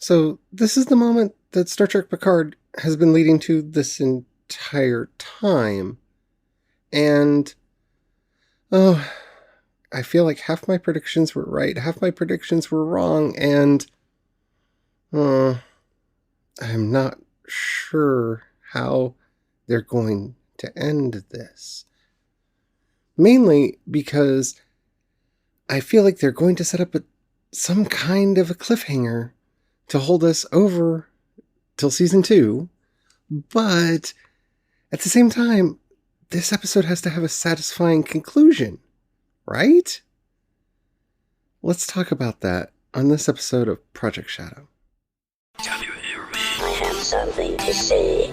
So this is the moment that Star Trek Picard has been leading to this entire time. And, oh, I feel like half my predictions were right, half my predictions were wrong, and I'm not sure how they're going to end this. Mainly because I feel like they're going to set up some kind of a cliffhanger to hold us over till season 2. But at the same time, this episode has to have a satisfying conclusion, right? Let's talk about that on this episode of Project Shadow. Can you hear me? I have something to say.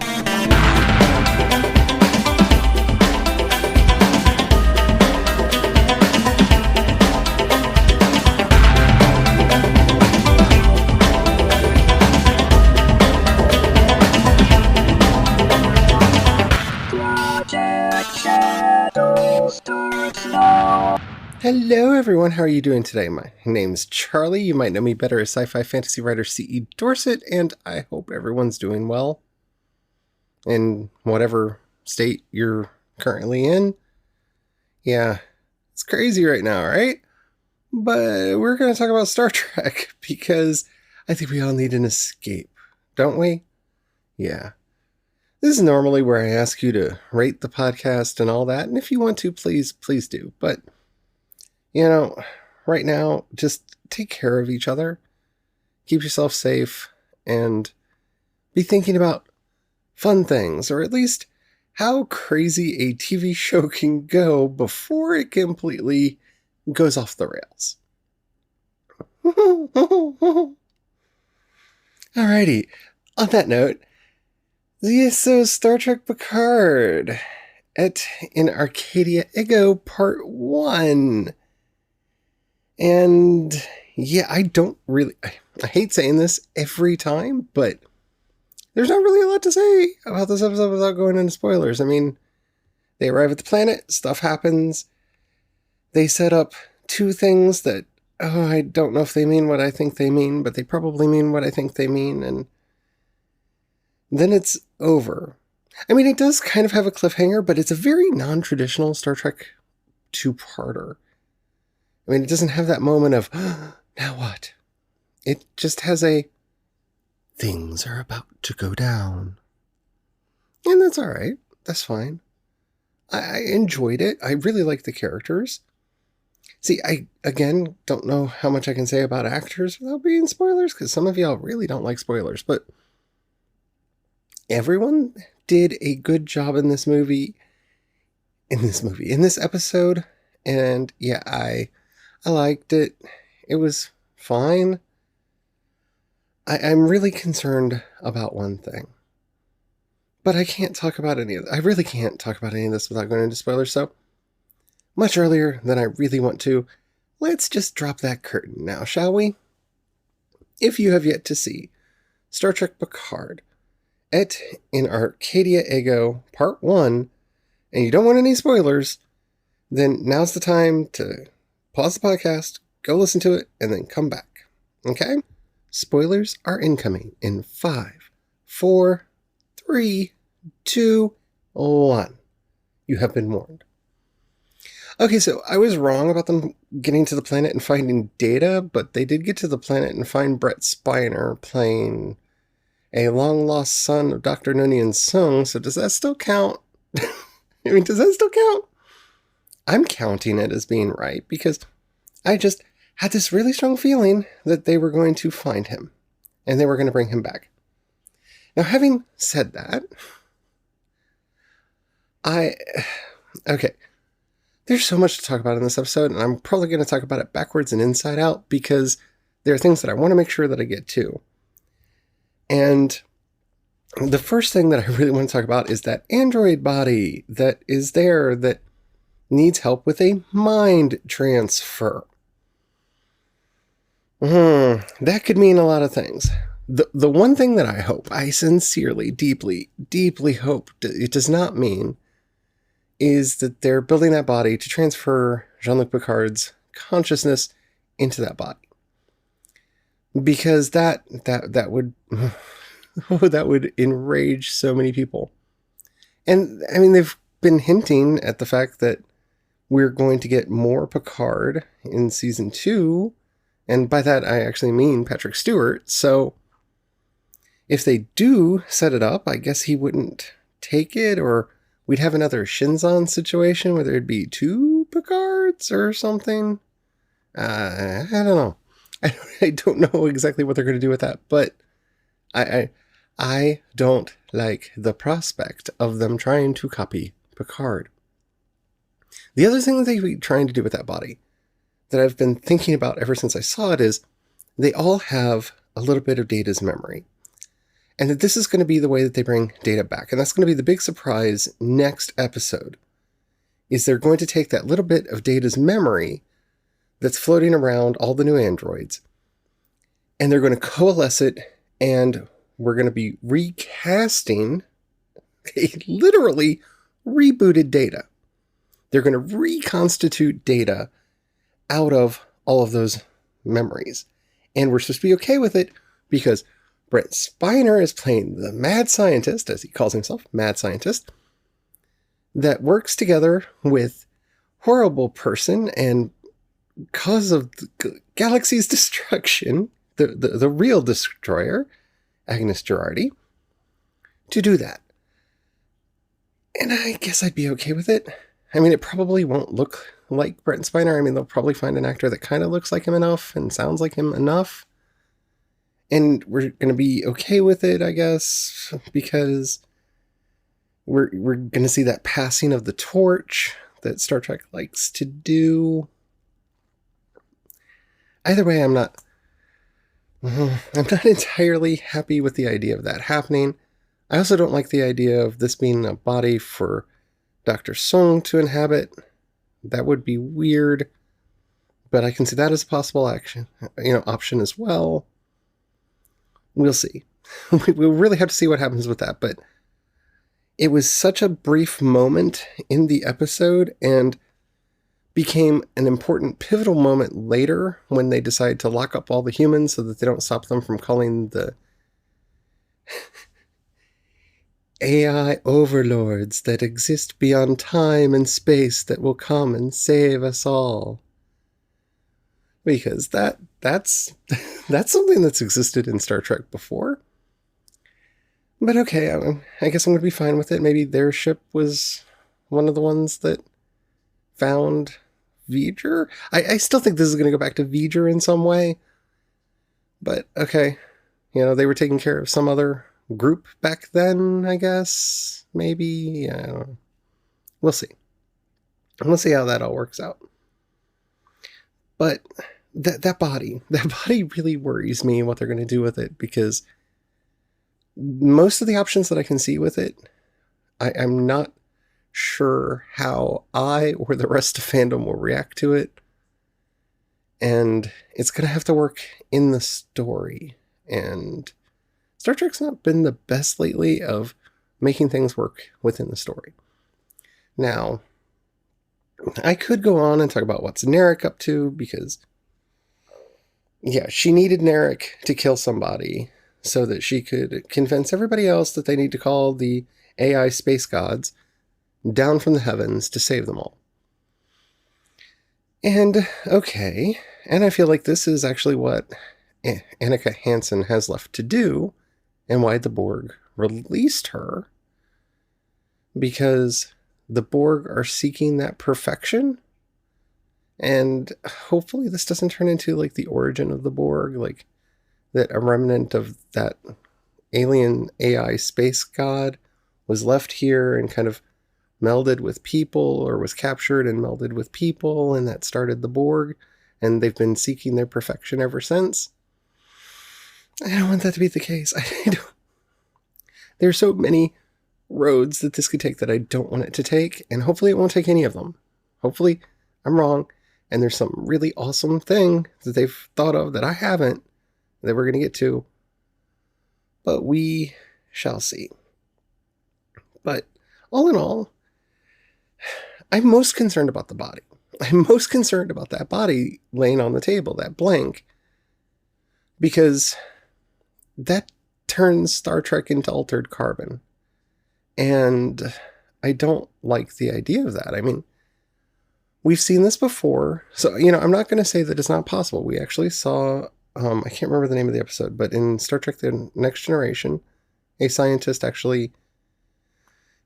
Hello everyone, how are you doing today? My name's Charlie. You might know me better as sci-fi fantasy writer C.E. Dorset, and I hope everyone's doing well in whatever state you're currently in. Yeah, it's crazy right now, right? But we're going to talk about Star Trek because I think we all need an escape, don't we? Yeah. This is normally where I ask you to rate the podcast and all that, and if you want to, please do. But right now, just take care of each other, keep yourself safe, and be thinking about fun things, or at least how crazy a TV show can go before it completely goes off the rails. Alrighty, on that note, so Star Trek Picard in Arcadia Ego Part 1. And yeah, I hate saying this every time, but there's not really a lot to say about this episode without going into spoilers. I mean, they arrive at the planet, stuff happens, they set up two things that, I don't know if they mean what I think they mean, but they probably mean what I think they mean, and then it's over. I mean, it does kind of have a cliffhanger, but it's a very non-traditional Star Trek two-parter. I mean, it doesn't have that moment of, now what? It just has things are about to go down. And that's alright. That's fine. I enjoyed it. I really like the characters. See, I, again, don't know how much I can say about actors without being spoilers, because some of y'all really don't like spoilers, but everyone did a good job in this episode, and yeah, I liked it. It was fine. I'm really concerned about one thing. But I can't talk about I really can't talk about any of this without going into spoilers, so much earlier than I really want to, let's just drop that curtain now, shall we? If you have yet to see Star Trek Picard in Arcadia Ego Part 1, and you don't want any spoilers, then now's the time to pause the podcast, go listen to it, and then come back. Okay? Spoilers are incoming in 5, 4, 3, 2, 1. You have been warned. Okay, so I was wrong about them getting to the planet and finding Data, but they did get to the planet and find Brett Spiner playing a long-lost son of Dr. Noonien Sung, so does that still count? Does that still count? I'm counting it as being right, because I just had this really strong feeling that they were going to find him, and they were going to bring him back. Now, having said that, okay, there's so much to talk about in this episode, and I'm probably going to talk about it backwards and inside out, because there are things that I want to make sure that I get to. And the first thing that I really want to talk about is that android body that is there that needs help with a mind transfer. That could mean a lot of things. The one thing that I sincerely, deeply, deeply hope it does not mean is that they're building that body to transfer Jean-Luc Picard's consciousness into that body. because that would that would enrage so many people. And I mean, they've been hinting at the fact that we're going to get more Picard in season 2, and by that I actually mean Patrick Stewart. So if they do set it up, I guess he wouldn't take it, or we'd have another Shinzon situation where there'd be 2 Picards or something. I don't know. I don't know exactly what they're going to do with that, but I don't like the prospect of them trying to copy Picard. The other thing that they be trying to do with that body that I've been thinking about ever since I saw it is they all have a little bit of Data's memory. And that this is going to be the way that they bring Data back. And that's going to be the big surprise next episode. Is they're going to take that little bit of Data's memory that's floating around all the new androids, and they're going to coalesce it, and we're going to be recasting a literally rebooted Data. They're going to reconstitute Data out of all of those memories. And we're supposed to be okay with it because Brent Spiner is playing the mad scientist, as he calls himself, mad scientist, that works together with horrible person and cause of the galaxy's destruction, the real destroyer, Agnes Girardi, to do that. And I guess I'd be okay with it. I mean, it probably won't look like Brent Spiner. I mean, they'll probably find an actor that kind of looks like him enough and sounds like him enough. And we're going to be okay with it, I guess, because we're going to see that passing of the torch that Star Trek likes to do. Either way, I'm not entirely happy with the idea of that happening. I also don't like the idea of this being a body for Dr. Sung to inhabit. That would be weird, but I can see that as a possible option as well. We'll see. We'll really have to see what happens with that, but it was such a brief moment in the episode and became an important pivotal moment later when they decide to lock up all the humans so that they don't stop them from calling the AI overlords that exist beyond time and space that will come and save us all. Because that's something that's existed in Star Trek before. But okay, I guess I'm going to be fine with it. Maybe their ship was one of the ones that found V'ger. I still think this is going to go back to V'ger in some way. But okay, they were taking care of some other group back then, I guess. Maybe. I don't know. We'll see. We'll see how that all works out. But that body really worries me what they're going to do with it, because most of the options that I can see with it, I'm not sure how I or the rest of fandom will react to it. And it's going to have to work in the story. And Star Trek's not been the best lately of making things work within the story. Now, I could go on and talk about what's Narek up to, because, yeah, she needed Narek to kill somebody so that she could convince everybody else that they need to call the AI space gods down from the heavens to save them all. And, okay, and I feel like this is actually what Annika Hansen has left to do, and why the Borg released her, because the Borg are seeking that perfection, and hopefully this doesn't turn into like the origin of the Borg, like that a remnant of that alien AI space god was left here and kind of melded with people, or was captured and melded with people, and that started the Borg, and they've been seeking their perfection ever since. I don't want that to be the case. There are so many roads that this could take that I don't want it to take, and hopefully it won't take any of them. Hopefully I'm wrong, and there's some really awesome thing that they've thought of that I haven't, that we're going to get to. But we shall see. But all in all, I'm most concerned about the body. I'm most concerned about that body laying on the table, that blank. because that turns Star Trek into altered carbon. And I don't like the idea of that. I mean, we've seen this before. So, I'm not going to say that it's not possible. We actually saw, I can't remember the name of the episode, but in Star Trek The Next Generation, a scientist actually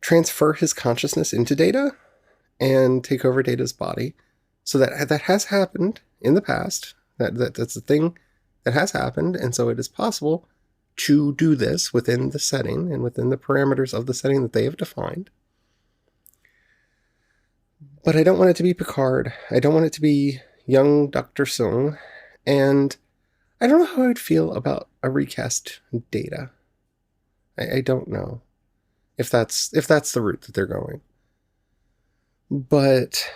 transfer his consciousness into Data and take over Data's body. So that has happened in the past. That's a thing that has happened. And so it is possible to do this within the setting and within the parameters of the setting that they have defined. But I don't want it to be Picard. I don't want it to be young Dr. Sung. And I don't know how I'd feel about a recast Data. I don't know if that's the route that they're going. But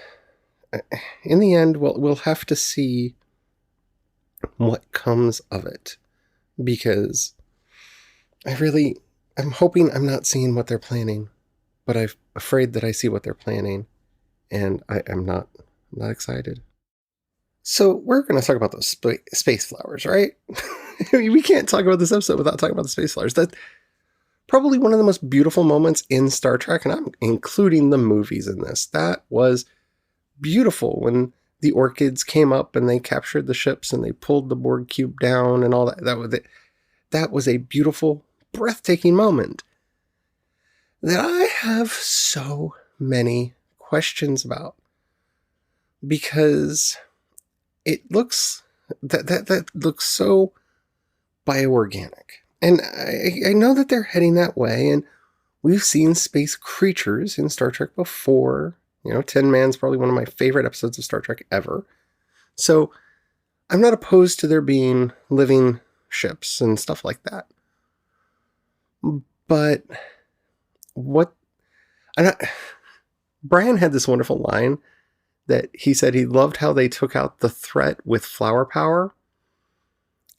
in the end, we'll have to see what comes of it. Because I'm hoping I'm not seeing what they're planning, but I'm afraid that I see what they're planning, and I'm not excited. So we're going to talk about those space flowers, right? We can't talk about this episode without talking about the space flowers. That's probably one of the most beautiful moments in Star Trek, and I'm including the movies in this. That was beautiful when the orchids came up and they captured the ships and they pulled the Borg cube down and all that. That was a beautiful, breathtaking moment that I have so many questions about, because it looks that looks so bioorganic, and I know that they're heading that way, and we've seen space creatures in Star Trek before. Tin Man's probably one of my favorite episodes of Star Trek ever, so I'm not opposed to there being living ships and stuff like that. But Brian had this wonderful line that he said he loved how they took out the threat with flower power.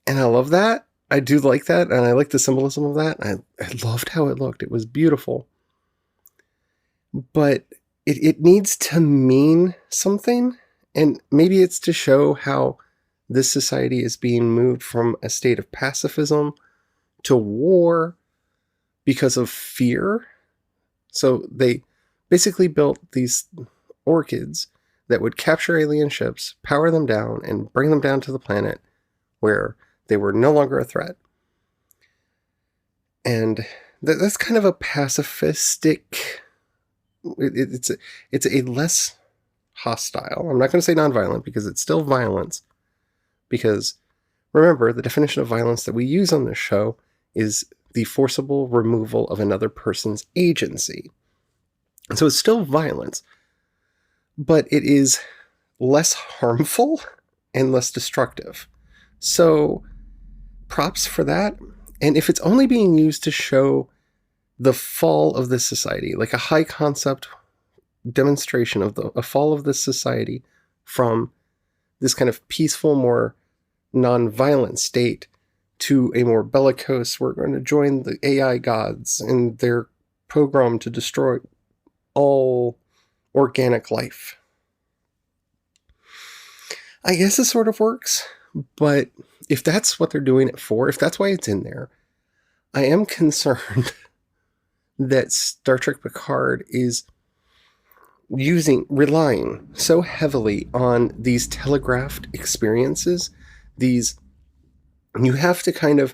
And I love that. I do like that. And I like the symbolism of that. I loved how it looked. It was beautiful. But it needs to mean something. And maybe it's to show how this society is being moved from a state of pacifism to war because of fear. So they basically built these orchids that would capture alien ships, power them down, and bring them down to the planet where they were no longer a threat. And that's kind of a pacifistic... It's a less hostile. I'm not going to say nonviolent because it's still violence. Because remember, the definition of violence that we use on this show is the forcible removal of another person's agency. And so it's still violence, but it is less harmful and less destructive. So props for that. And if it's only being used to show the fall of this society, like a high concept demonstration of a fall of this society from this kind of peaceful, more non-violent state to a more bellicose, we're going to join the AI gods in their program to destroy all organic life. I guess it sort of works, but if that's what they're doing it for, if that's why it's in there, I am concerned that Star Trek Picard is relying so heavily on these telegraphed experiences. You have to kind of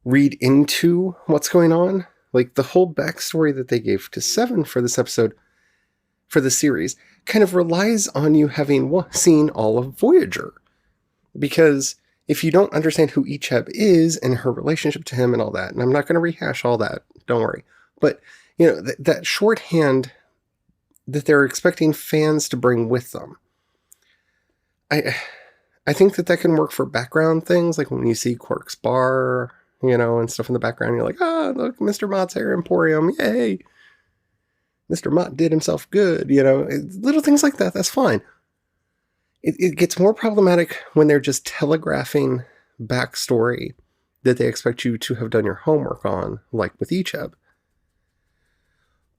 read into what's going on. Like the whole backstory that they gave to Seven for this episode, for the series, kind of relies on you having seen all of Voyager. Because if you don't understand who Icheb is and her relationship to him and all that, and I'm not going to rehash all that, don't worry. But, that shorthand that they're expecting fans to bring with them. I think that can work for background things, like when you see Quark's bar, and stuff in the background, you're like, look, Mr. Mott's Hair Emporium, yay! Mr. Mott did himself good, little things like that, that's fine. It gets more problematic when they're just telegraphing backstory that they expect you to have done your homework on, like with Icheb.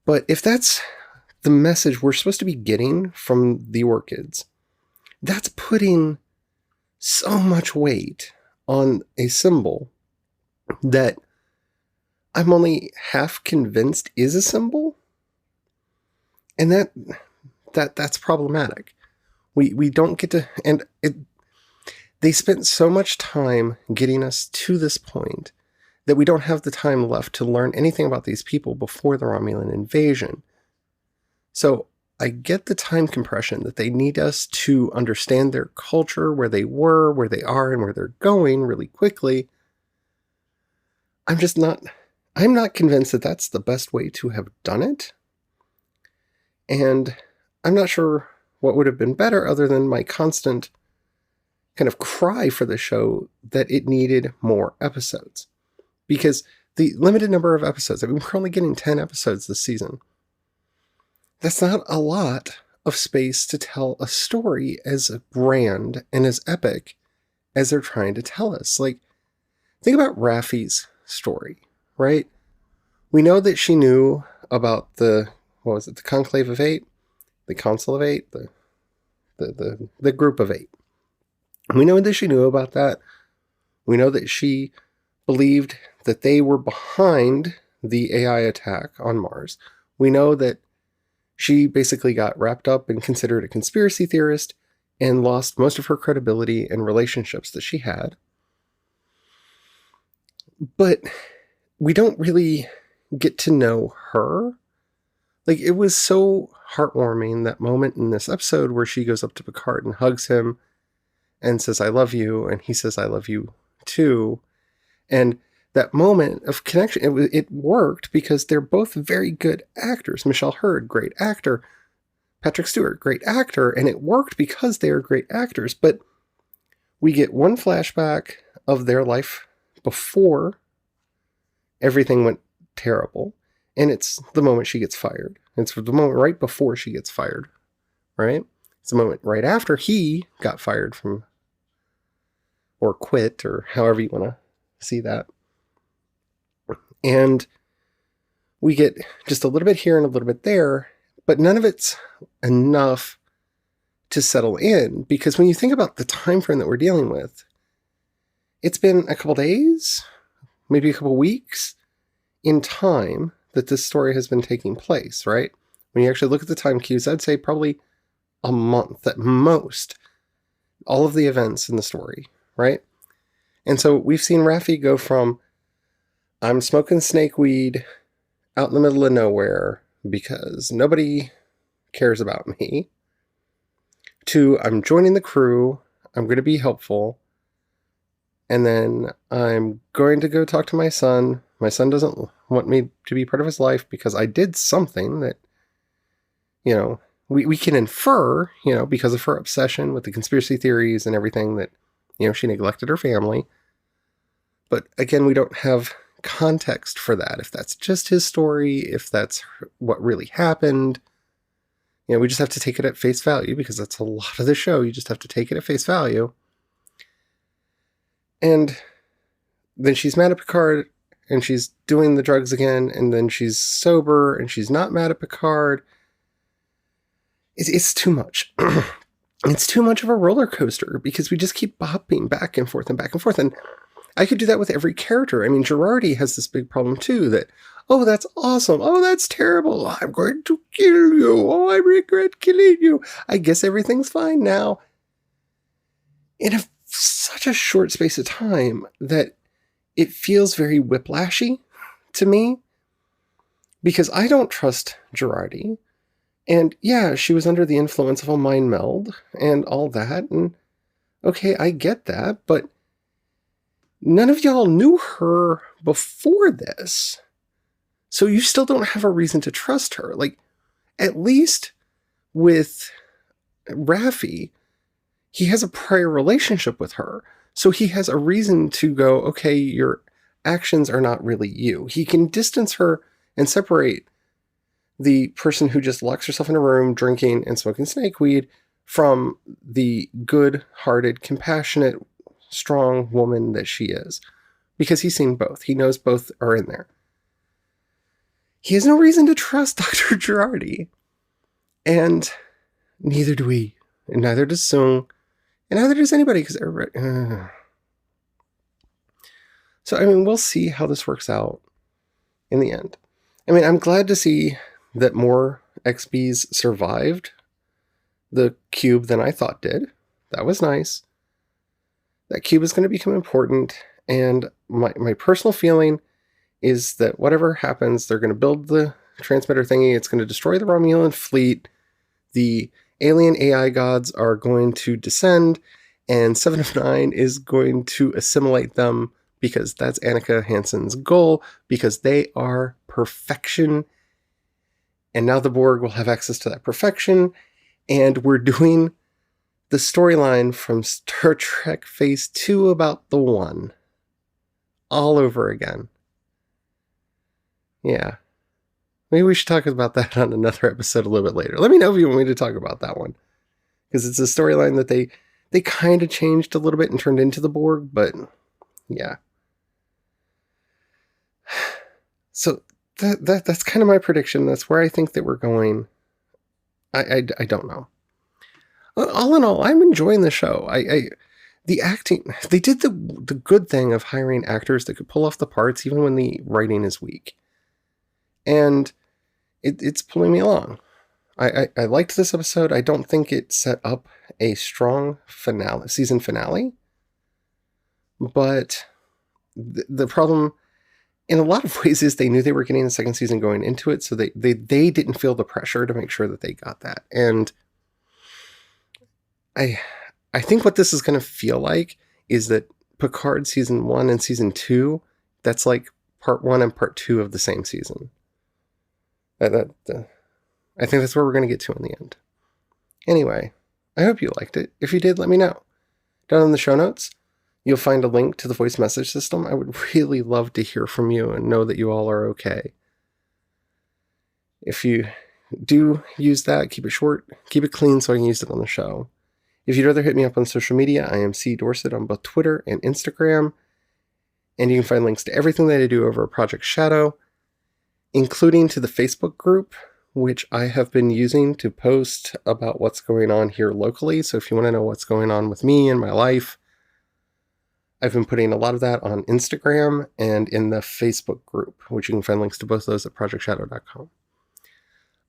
But if that's the message we're supposed to be getting from the orchids, that's putting so much weight on a symbol that I'm only half convinced is a symbol. And that's problematic. We don't get to, and they spent so much time getting us to this point that we don't have the time left to learn anything about these people before the Romulan invasion. So I get the time compression that they need us to understand their culture, where they were, where they are, and where they're going really quickly. I'm not convinced that that's the best way to have done it. And I'm not sure what would have been better other than my constant kind of cry for the show that it needed more episodes. Because the limited number of episodes, I mean, we're only getting 10 episodes this season. That's not a lot of space to tell a story as grand and as epic as they're trying to tell us. Like, think about Raffi's story, right? We know that she knew about the Conclave of Eight? The Council of Eight? The Group of Eight. We know that she knew about that. We know that she believed that they were behind the AI attack on Mars. We know that she basically got wrapped up and considered a conspiracy theorist and lost most of her credibility and relationships that she had. But we don't really get to know her. Like, it was so heartwarming, that moment in this episode where she goes up to Picard and hugs him and says, "I love you," and he says, "I love you too." And that moment of connection, it worked because they're both very good actors. Michelle Hurd, great actor. Patrick Stewart, great actor. And it worked because they are great actors. But we get one flashback of their life before everything went terrible. And it's the moment she gets fired. It's the moment right before she gets fired, right? It's the moment right after he got fired from, or quit, or however you want to see that. And we get just a little bit here and a little bit there, but none of it's enough to settle in, because when you think about the time frame that we're dealing with, it's been a couple days, maybe a couple weeks in time that this story has been taking place, right? When you actually look at the time cues, I'd say probably a month at most, all of the events in the story, right? And so we've seen Raffi go from, I'm smoking snake weed out in the middle of nowhere because nobody cares about me, to I'm joining the crew, I'm going to be helpful, and then I'm going to go talk to my son. My son doesn't want me to be part of his life because I did something that, you know, we can infer, you know, because of her obsession with the conspiracy theories and everything, that, you know, she neglected her family. But again, we don't have context for that. If that's just his story, if that's what really happened, you know, we just have to take it at face value, because that's a lot of the show. You just have to take it at face value. And then she's mad at Picard, and she's doing the drugs again, and then she's sober, and she's not mad at Picard. It's too much. It's too much of a roller coaster, because we just keep bopping back and forth and back and forth. And I could do that with every character. I mean, Girardi has this big problem too, that, oh, that's awesome. Oh, that's terrible. I'm going to kill you. Oh, I regret killing you. I guess everything's fine now. In such a short space of time that it feels very whiplashy to me, because I don't trust Girardi. And yeah, she was under the influence of a mind meld and all that. And okay, I get that, but none of y'all knew her before this. So you still don't have a reason to trust her. Like, at least with Raffi, he has a prior relationship with her. So he has a reason to go, okay, your actions are not really you. He can distance her and separate the person who just locks herself in a room drinking and smoking snake weed from the good-hearted, compassionate, strong woman that she is. Because he's seen both. He knows both are in there. He has no reason to trust Dr. Girardi. And neither do we. And neither does Sung. And neither does anybody, because everybody... So, I mean, we'll see how this works out in the end. I mean, I'm glad to see that more XBs survived the cube than I thought did. That was nice. That cube is going to become important, and my personal feeling is that whatever happens, they're going to build the transmitter thingy. It's going to destroy the Romulan fleet. The alien AI gods are going to descend, and 7 of 9 is going to assimilate them because that's Annika Hansen's goal, because they are perfection. And now the Borg will have access to that perfection, and we're doing the storyline from Star Trek Phase 2 about the One all over again. Yeah. Maybe we should talk about that on another episode a little bit later. Let me know if you want me to talk about that one. Because it's a storyline that they kind of changed a little bit and turned into the Borg, but yeah. So that's kind of my prediction. That's where I think that we're going. I don't know. All in all, I'm enjoying the show. The acting, they did the good thing of hiring actors that could pull off the parts even when the writing is weak. And it's pulling me along. I liked this episode. I don't think it set up a strong season finale. But the problem, in a lot of ways, is they knew they were getting a second season going into it, so they didn't feel the pressure to make sure that they got that. And I think what this is going to feel like is that Picard season 1 and season 2, that's like part 1 and part 2 of the same season. I think that's where we're going to get to in the end. Anyway, I hope you liked it. If you did, let me know. Down in the show notes, you'll find a link to the voice message system. I would really love to hear from you and know that you all are okay. If you do use that, keep it short, keep it clean so I can use it on the show. If you'd rather hit me up on social media, I am C. Dorset on both Twitter and Instagram. And you can find links to everything that I do over at Project Shadow, including to the Facebook group, which I have been using to post about what's going on here locally. So if you want to know what's going on with me and my life, I've been putting a lot of that on Instagram and in the Facebook group, which you can find links to both those at projectshadow.com.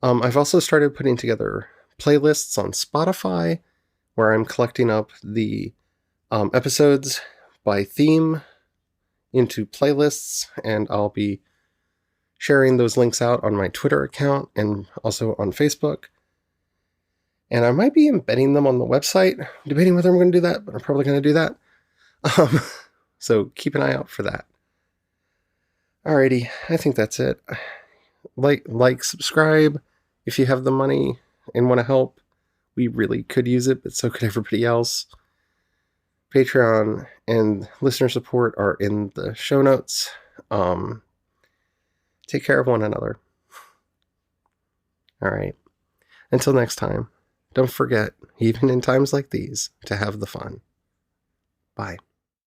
I've also started putting together playlists on Spotify, where I'm collecting up the episodes by theme into playlists, and I'll be sharing those links out on my Twitter account and also on Facebook. And I might be embedding them on the website, debating whether I'm going to do that, but I'm probably going to do that. So keep an eye out for that. Alrighty, I think that's it. Like, subscribe if you have the money and want to help. We really could use it, but so could everybody else. Patreon and listener support are in the show notes. Take care of one another. All right. Until next time, don't forget, even in times like these, to have the fun. Bye.